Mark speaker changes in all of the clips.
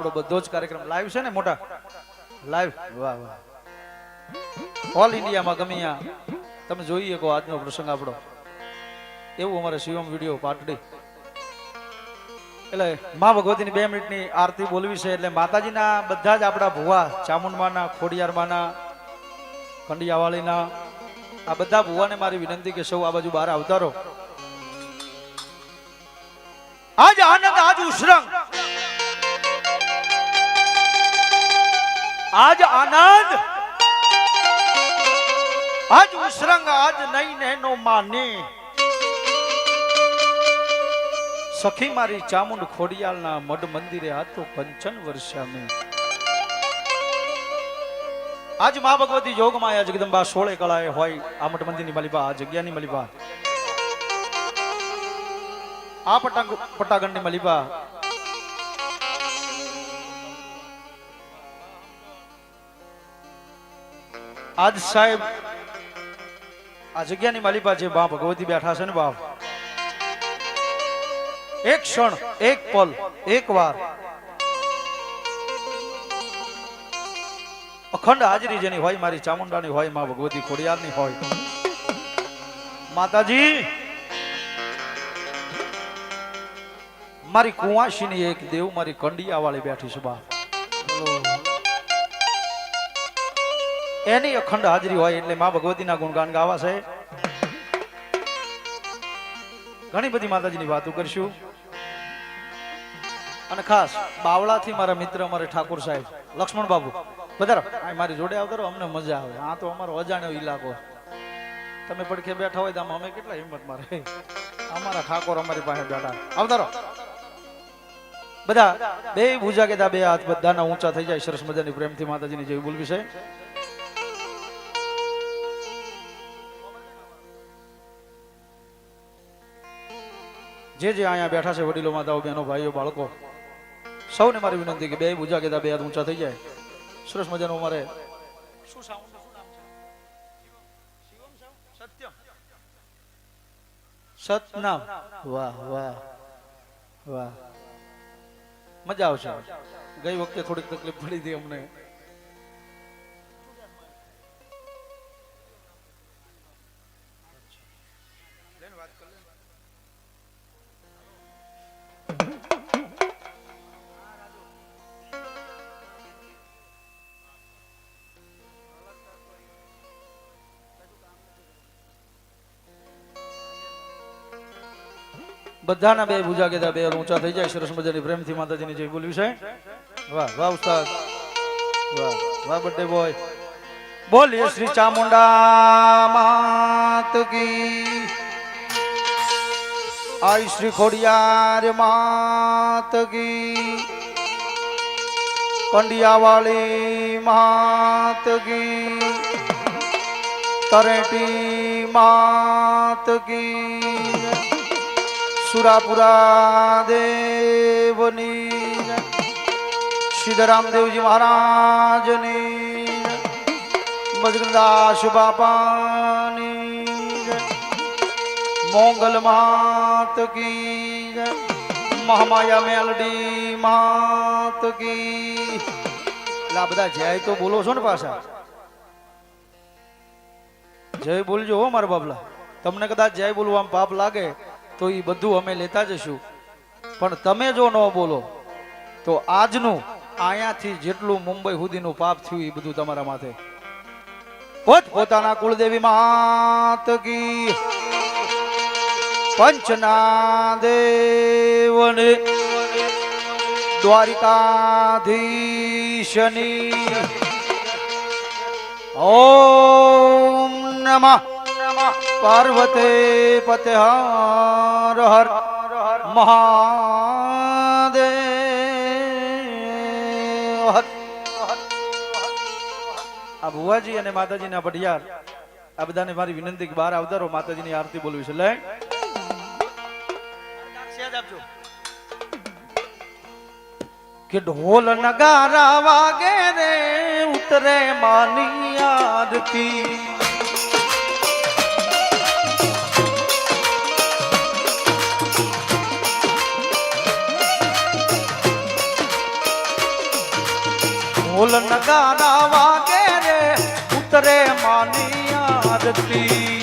Speaker 1: આપણો બધો જ કાર્યક્રમ લાઈવ છે ને મોટા લાઈવ વાહ વાહ ઓલ ઇન્ડિયામાં ગમે ત્યાં તમે જોઈ શકો આજનો પ્રસંગ આપણો એવું અમારે શિવમ વિડીયો પાટડી એટલે માં ભગવતીની 2 મિનિટની આરતી બોલવી છે એટલે માતાજીના બધા જ આપણા ભુવા ચામુંડમાના ખોડિયારમાંના કંડિયાવાળીના આ બધા ભુવાને મારી વિનંતી કે સૌ આ બાજુ બહાર આવતારો આજ આનંદ આજ ઉસરંગ આજ આનંદ આજ ઉસરંગ આજ નહીં નેનો માને સખી મારી ચામુંડ ખોડિયાલના મઢ મંદિરે આ તો કંચન વર્ષા મેં આજ મા ભગવતી જોગમાં આ જગદંબા 16 કળાએ હોય આ મઠ મંદિરની માલિકા આ જગ્યાની માલિકા આ પટાગણની માલિકા આજ સાહેબ આ જગ્યાની માલિકા જે બા ભગવતી બેઠા છે ને બાપ એક ક્ષણ એક પલ એક વાર અખંડ હાજરી જેની હોય મારી ચામુંડાની હોય માં ભગવતી ખોડિયારની હોય માતાજી મારી કુંવાસીની એક દેવ મારી કંડિયા વાળી બેઠી છે બાપ એની અખંડ હાજરી હોય એટલે માં ભગવતીના ગુણગાન ગાવા છે ઘણી બધી માતાજીની વાતો કરશું અને ખાસ બાવળાથી મારા મિત્ર અમારે ઠાકોર સાહેબ લક્ષ્મણ બાબુ બધા મારી જોડે આવતારો અમને મજા આવે આ તો અમારો અજાણ્યો ઇલાકો તમે પડખે બેઠા હોય તો અમે કેટલા હિંમત મારે અમારા ઠાકોર અમારી પાસે બેઠા આવતારો બધા બે ભૂજા કે બે હાથ બધાના ઊંચા થઈ જાય સરસ મજાની પ્રેમથી માતાજીની જેવી બોલવી છે જે જે અહીંયા બેઠા છે વડીલો માતાઓ બહેનો ભાઈઓ બાળકો સૌને મારી વિનંતી કે બે ભૂજા કે બે હાથ ઊંચા થઈ જાય સરસ મજાનું અમારે શું સાઉન્ડ શું નામ છે શિવમ સાઉન્ડ સત્યમ સતનામ વાહ વાહ વાહ મજા આવશે ગઈ વખતે થોડીક તકલીફ પડી હતી અમને બધાના બે ભૂજા કેતા બે ઊંચા થઈ જાય સરસ મજાની પ્રેમથી માતાજીની જય બોલવી છે વાહ વાહ ઉસ્તાદ વાહ વાહ બર્થડે બોય બોલીએ શ્રી ચામુંડા માત કી આઈ શ્રી ખોડિયાર માત કી કંડિયાવાળી માત કી તરેટી માત કી સુરાપુરા દેવની સિદ્ધરામદેવજી મહારાજની બજરંગદાસ બાપાની મોંગલ માત કી મહામાયા મેલડી માત કી આ બધા જય તો બોલો છો ને પાછા જય બોલજો હો મારા બાબલા તમને કદાચ જય બોલવામાં પાપ લાગે તો એ બધું અમે લેતા જશું પણ તમે જો ન બોલો તો આજનું અહીંયાથી જેટલું મુંબઈ સુધીનું પાપ થયું એ બધું તમારા માથે પોતાના કુળદેવી માત કી પંચના દેવને દ્વારિકાધીશની ઓમ નમઃ પાર્વતે પતે હર હર મહાદેવ આ ભુવાજી અને માતાજીના પઢિયાર આ બધાને મારી વિનંતી કે બહાર આવતારો માતાજીની આરતી બોલવી છે લે કે ઢોલ નગારા વાગે રે ઉતરે માની આરતી ઢોલ નગારા વાગે રે ઉતરે માની આરતી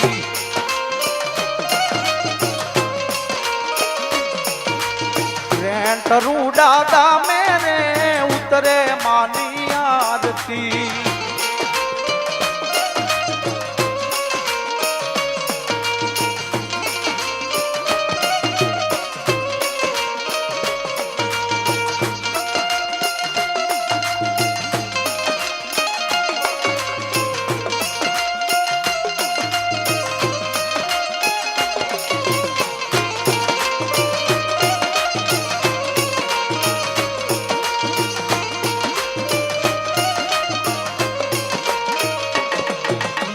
Speaker 1: રૂડા ગામે રે ઉતરે માની આરતી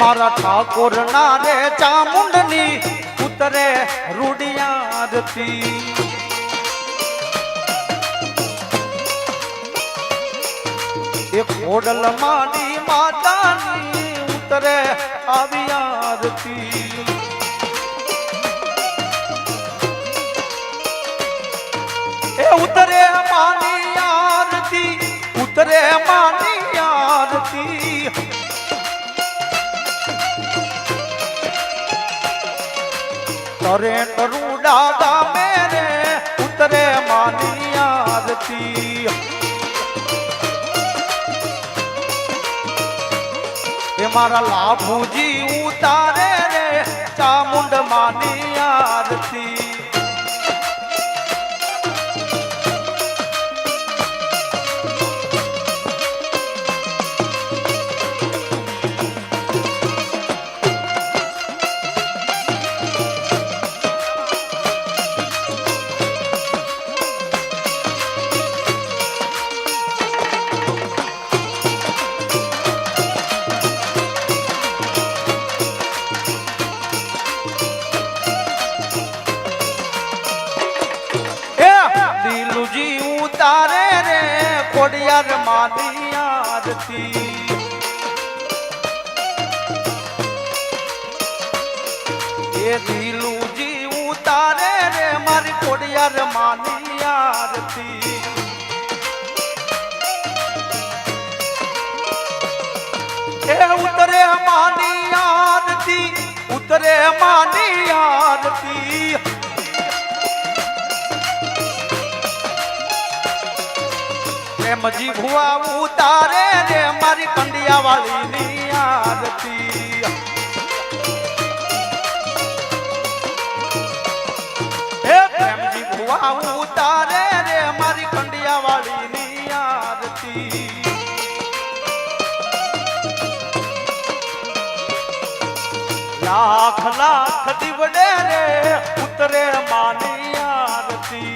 Speaker 1: મારા ઠાકોર ના રે ચામુંડની ઉતરે રૂડિયારતી એક ઓડલ માડી માતાની ઉતરે આવિયારતી એ ઉતરે માની આરતી ઉતરે માની આરતી તરે તરુડા ગામે રે ઉતરે માની આરતી એ મારા લાભુજી ઉતારે રે ચામુંડ માની આરતી ઉતારે રે કોડિયાર માની આરતી એ દિલુજી ઉતારે રે મારી કોડિયાર માની આરતી એ ઉતરે માની આરતી ઉતરે માની આરતી પ્રેમજી ભુવા ઉતારે રે મારી કંડિયા વાળી ની આરતી હે પ્રેમજી ભુવા ઉતારે રે મારી કંડિયા વાળી ની આરતી લાખ લાખ દીવડે રે ઉતરે માની આરતી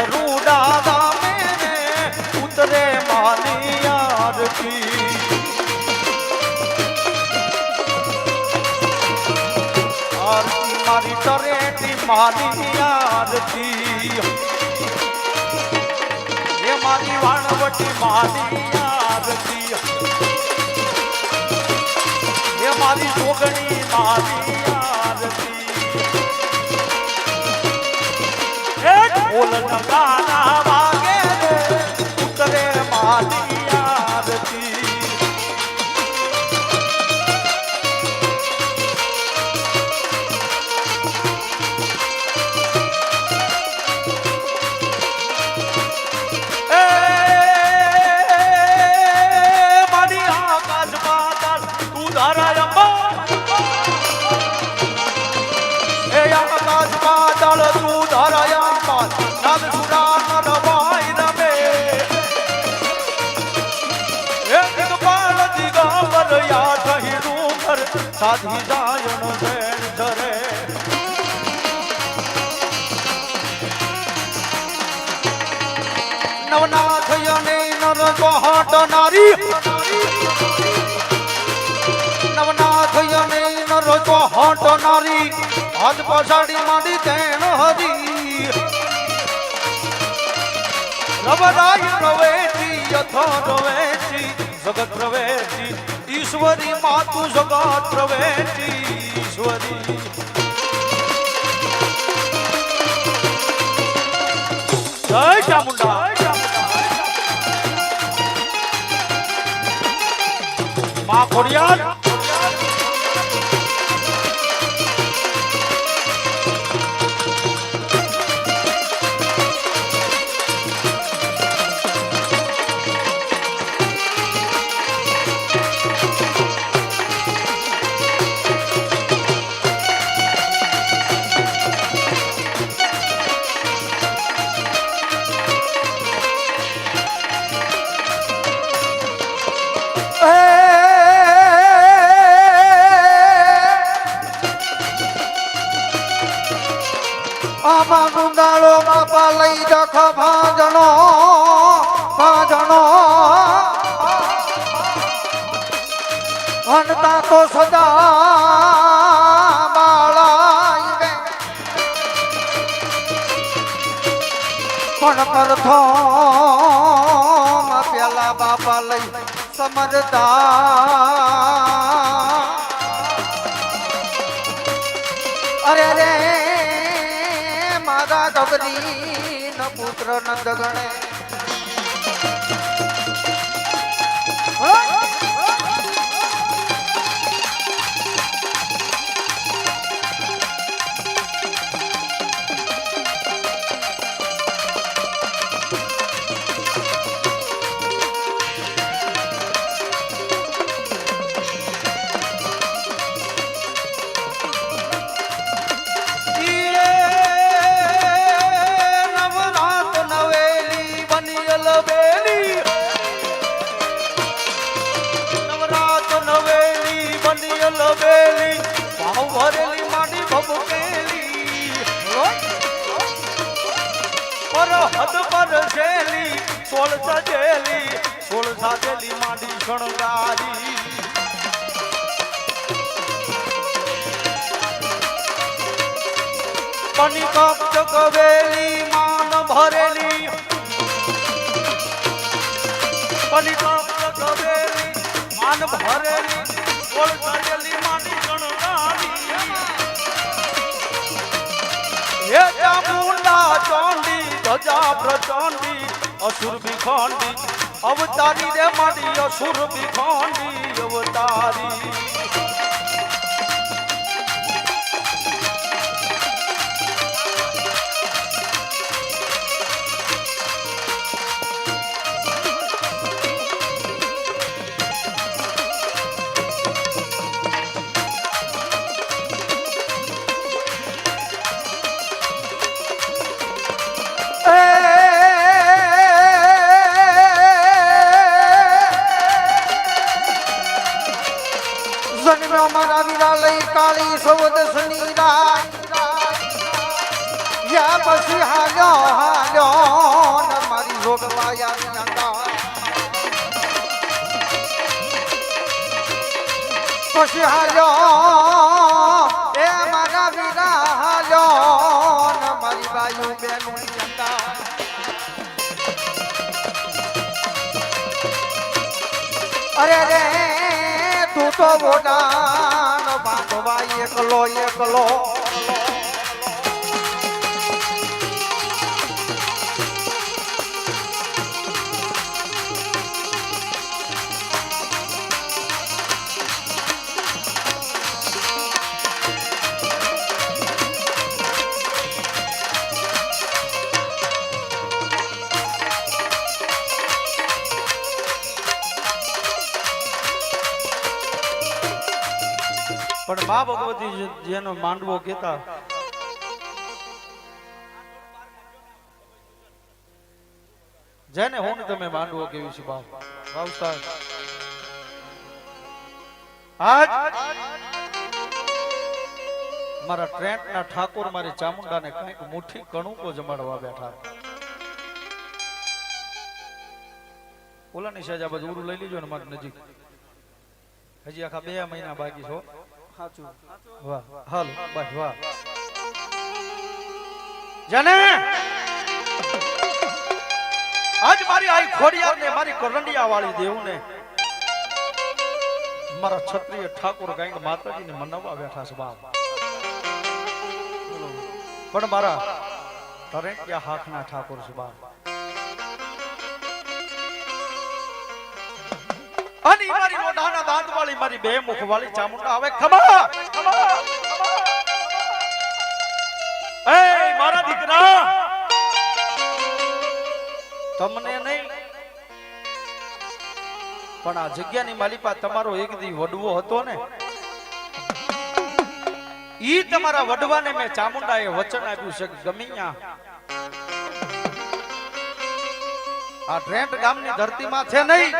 Speaker 1: રૂડા ગામે રે ઉતરે માની આરતી આરતી મારી ટરેટી માની આરતી એ મારી વાણવટી માની આરતી એ મારી જોગણી માની આરતી ઢોલ નગારા વાગે રે ઉતરે માની આરતી એ મારી આકાશ પાતાળ તું ધારાય એ આકાશ પાતાળ તું ધારાય નાદ સુરા નવાઈ રમે એક પાલ દિગંબર યા ઠહીરું ઘર સાધી જાયણ બેન ધરે નવનાથ યને નર કોહટ નારી નવનાથ યને નર કોહટ નારી હાથ પછાડી માંડી તેણ હરી રવરાય રવેતી યથ રવેતી જગત રવેતી ઈશ્વરી માતુ જગત રવેતી ઈશ્વરી જય ચામુંડા માં ખોડિયાર આમાં ગુંદાળો બાપા લઈ રખ ભાજણો ભાજણો હનતા તો સદા બાળાઈ પણ કરથો પેલા બાપા લઈ સમજતા અરે રે મારા ગબરી ન પુત્ર નંદ ગણે ભરેલી માડી ભબકેલી પર હદ પર શેલી સોળ સાજેલી માડી શણગારી બની કપ કવેલી માન ભરેલી બની કપ કવેલી માન ભરેલી સોળ સાજેલી માડી શણગારી હે ચામુંડા ચોંડી ધજા પ્રચંડી અસુર ભિખંડી અવતારી રે માડી અસુર ભિખંડી અવતારી મારા વીરા લઈ કાળી સૌદ સનીરા યા પછી હાલ્યો ને મારી જોગવાયા નંદા પછી હાલ્યો એ મારા વીરા હાલ્યો ને મારી બાયુ બેનું નંદા અરે રે તું તો બોડાન બાંધવા એકલો એકલો પણ મા ભગવતી જેનો માંડવો કેતા જેને હું તમે માંડવો કેવી છે બાપ ભાવતા આજ મારા ટ્રેન્ટના ઠાકોર મારી ચામુંડાને કંઈક મુઠ્ઠી કણુકો જમાડવા બેઠા ઓલાની સહેજ આ બધું ઉરું લઈ લીજો ને મારી નજીક હજી આખા 2 મહિના બાકી છો સાચું વાહ હાલ બસ વાહ જાને આજ મારી આઈ ખોડિયાર ને મારી કરંડિયા વાળી દેવ ને મારા ક્ષત્રિય ઠાકોર ગાઈડ માતાજીને મનાવવા બેઠા છે બાપ પણ મારા તરેટિયા હાથના ઠાકોર છે બાપ અને મારી મોઢાના દાંત વાળી મારી 2 મુખ વાળી ચામુંડા હવે ખમા એ મારા દીકરા તમને નહીં પણ આ જગ્યાની માલિપા તમારો એક દી વડવો હતો ને ઈ તમારા વડવાને મેં ચામુંડાએ વચન આપ્યું છે કે ગમીયા આ ટ્રેન્ટ ગામની ધરતીમાં છે નહીં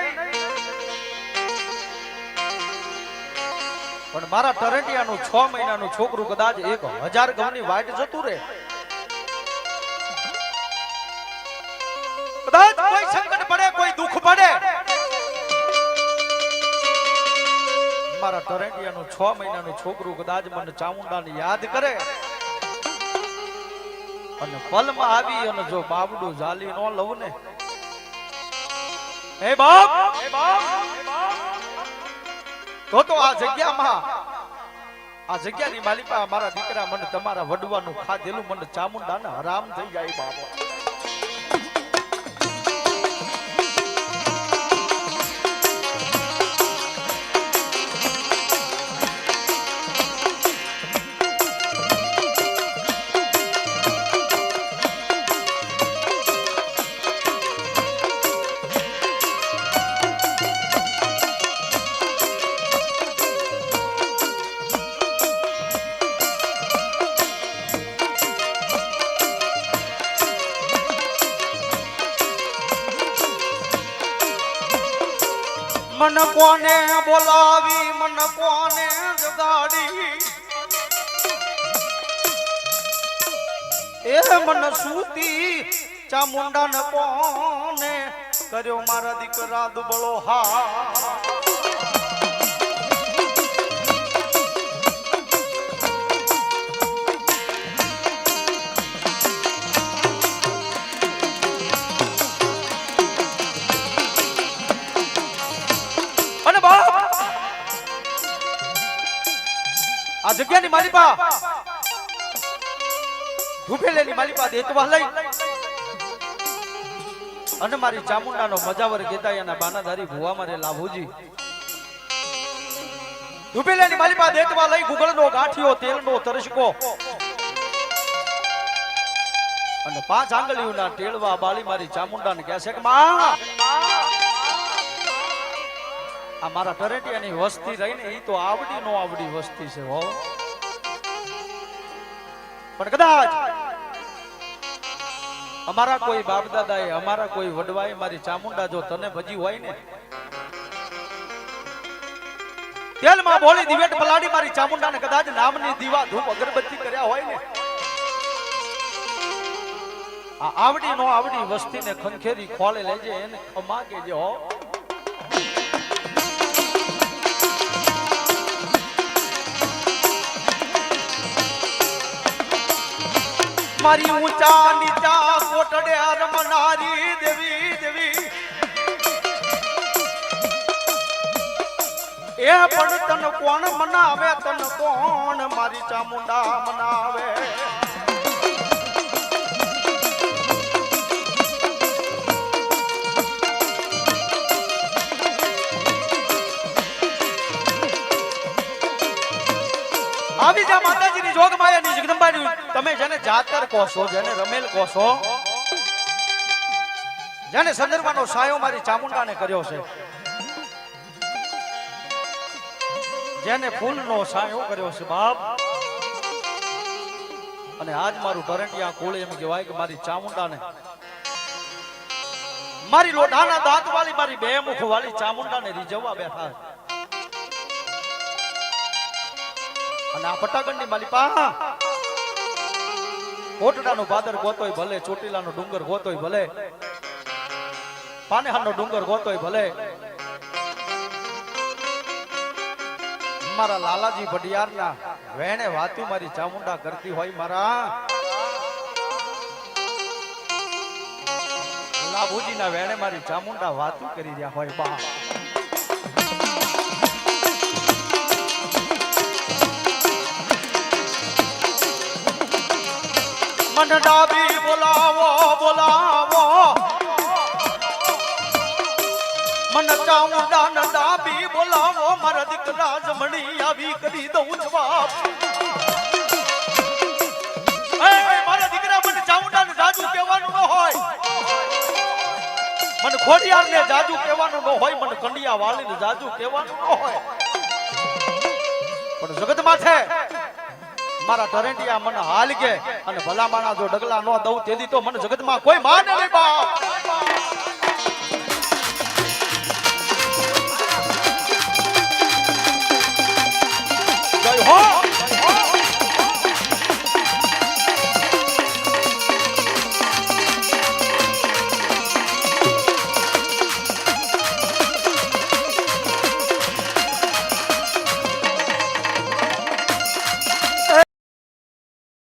Speaker 1: પણ મારા ટરેટિયાનું 6 મહિનાનું છોકરું કદાચ 1000 ગવની વાટ જતું રહે કદાચ કોઈ સંકટ પડે કોઈ દુઃખ પડે મારા ટરેટિયાનું 6 મહિનાનું છોકરું કદાચ મને ચામુંડાને યાદ કરે અને પલમાં આવી અને જો બાબડું ઝાલી નો લઉં ને હે બાપ તો આ જગ્યામાં આ જગ્યાની માલિકા મારા દીકરા મને તમારા વડવાનું ખાધેલું મને ચામુંડાને હરામ થઈ જાય બાપ मन कोने बोलावी मन कोने जगाड़ी ए मन सूती चामुंडा न कोने कर्यो मारा दीकरा दुबळो हा આ જગ્યાની માલિપા ધૂપેલેની માલિપા દેતવા લઈ અને મારી ચામુંડાનો મજાવર ગેતાયાના બાનાધારી ભુવા મારે લાભુજી ધૂપેલેની માલિપા દેતવા લઈ ગુગળનો ગાંઠિયો તેલનો તરસકો અને 5 આંગળીઓના ટેળવા બાળી મારી ચામુંડાને કહે છે કે માં આ મારા ટરેટિયાની વસ્તી રહીને ઈ તો આવડી નો આવડી વસ્તી છે હો પણ કદાચ અમારા કોઈ બાપ દાદાએ અમારા કોઈ વડવાએ મારી ચામુંડા જો તને ભજી હોય ને તેલમાં બોલી દિવેટ પલાડી મારી ચામુંડાને કદાચ નામની દીવા ધૂપ અગરબત્તી કર્યા હોય ને આ આવડી નો આવડી વસ્તીને ખંખેરી ખોળે લેજે એને ખમા કેજે હો મારી ઊંચા નીચા કોટડે રમનારી દેવી દેવી એ પણ તન કોણ મનાવે તન કોણ મારી ચામુંડા મનાવે આવી જા માતાજીની જોગમાયાની જગદંબાની તમે જેને જાતર કહો છો જેને રમેલ કહો છો જેને સંદર્ભનો સાયો મારી ચામુંડાને કર્યો છે જેને ફૂલનો સાયો કર્યો છે બાપ અને આજ મારું ટરેટિયા કુળ એમ કહેવાય કે મારી ચામુંડાને મારી લોઢાના દાંત વાળી મારી 2 મુખ વાળી ચામુંડાને રીઝવવા બેઠા અને આ પટાગણની માલિપા કોટડાનો બાદર ગોતોય ભલે ચોટીલાનો ડુંગર ગોતોય ભલે પાનેહારનો ડુંગર ગોતોય ભલે મારા લાલાજી ભડિયારના વેણે વાતું મારી ચામુંડા કરતી હોય મારા લાભુજીના વેણે મારી ચામુંડા વાતું કરી રહ્યા હોય બા મન ડાબી બોલાવો બોલાવો મન ચામુંડા ન ડાબી બોલાવો મારા દીકરા જમણી આવી કરી દઉં જવાબ મારા દીકરા મને ચામુંડા ને જાદુ કહેવાનું ન હોય મને ખોડિયાર ને જાદુ કહેવાનું ન હોય મને કંડિયા વાળી ને જાદુ કહેવાનું ન હોય પણ જગત માથે મારા ટરેન્ટિયા મને હાલ કે અને ભલા માણા જો ડગલા ન દઉં તેથી તો મને જગતમાં કોઈ માને નહીં બાપ